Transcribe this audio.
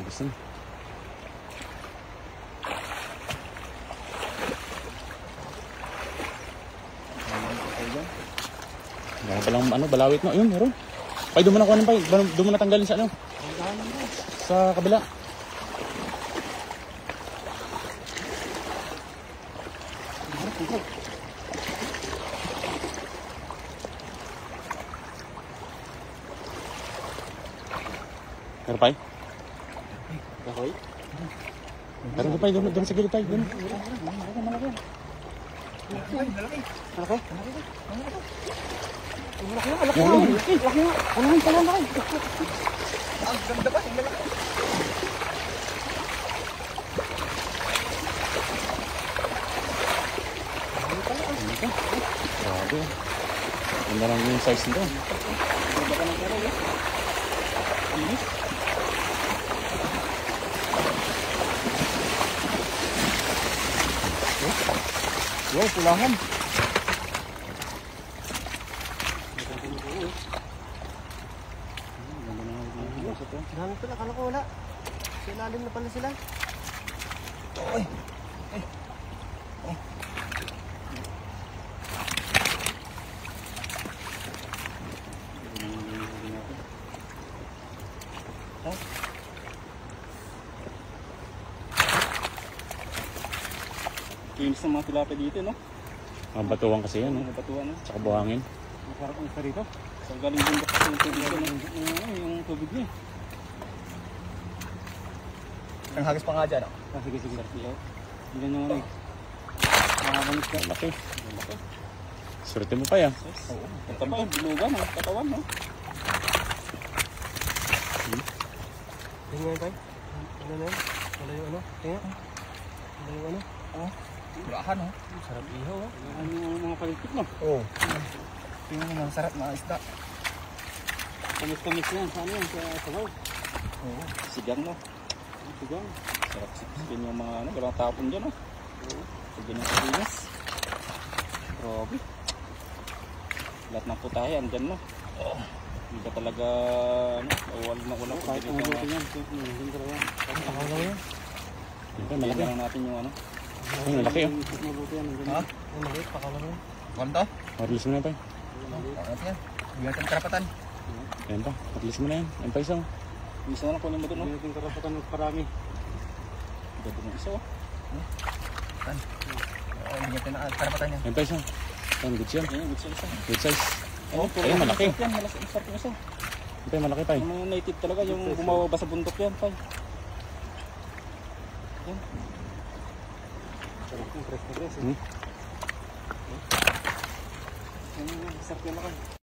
Listen. Meron palang ano, balawit no. Ayun, meron. Pay, doon mo na kuhanin, Pay. Doon mo na tanggalin sa ano. Sa kabila. Meron, Pay? Kahoy? Meron ka, Pay. Doon sa gilid, Pay. Doon. Malaki. Laki nga. Unahin pala na kayo. Ang ganda ba? Ang malaki. Grabe. Ganda lang yung size nito. Wow, pulahan. Dami pala, akala ko wala. Sa ilalim na pala sila. Ay! Ay! Ay! Kinis ng mga tilapia dito, no? Mga batuan kasi yan, no? Mga batuan, no? Tsaka buhangin. Masarap ang isa rito. So, galing bundok kasi yung tubig dito, yung tubig niya. Ang hagis pa nga dyan, oh. Sige. Hindi na naman eh. Nakakanis ka. Malaki. Surte mo pa yan. Ito ba, bilugan, no? Katawan, no? Tingnan tayo. Ano na yun? Wala yung ano? Tingnan. Wala yung ano? Oh. Pulahan, oh. Sarap ihaw, oh. Ano yung mga palitik, no? Oo. Tingnan mo, masarap mga isda. Kamis-kamis yan. Saan yan? Sa sabaw. Oo. Sigang, no? Sigang. Sarap sikin yung mga ano. Walang tapon dyan, no? Sigang ng sabinas. Grabe. Lahat ng putahe, andyan, no? Hindi ka talaga, ano, wala. Kahit ang buti yan. Hindi ka lang. Pakalaw yan. Malaki. Tingnan lang natin yung ano. Ay, malaki, oh. Ha? Ang maliit, pakalaw yan. Ganto? Marlis mo na yan, Pay. Pakalaw yan. Hindi natin karapatan. Ayan pa. Marlis mo na yan. Ayan pa isang. Isa na lang kunin mo doon, no? Hindi natin karapatan ng parami. Ganda ng isa, oh. Hindi natin karapatan yan. Ayan pa isang. Ayan, good siya. Ayan, good size. Good size. Ayun, malaki. Yan, masarap yung isa. Ayan, Pay, malaki, Pay. Yung mga native talaga, yung bumababa sa bundok yan, Pay. Yan. Sarap yung press. Hmm? Yan, sarap yung laki.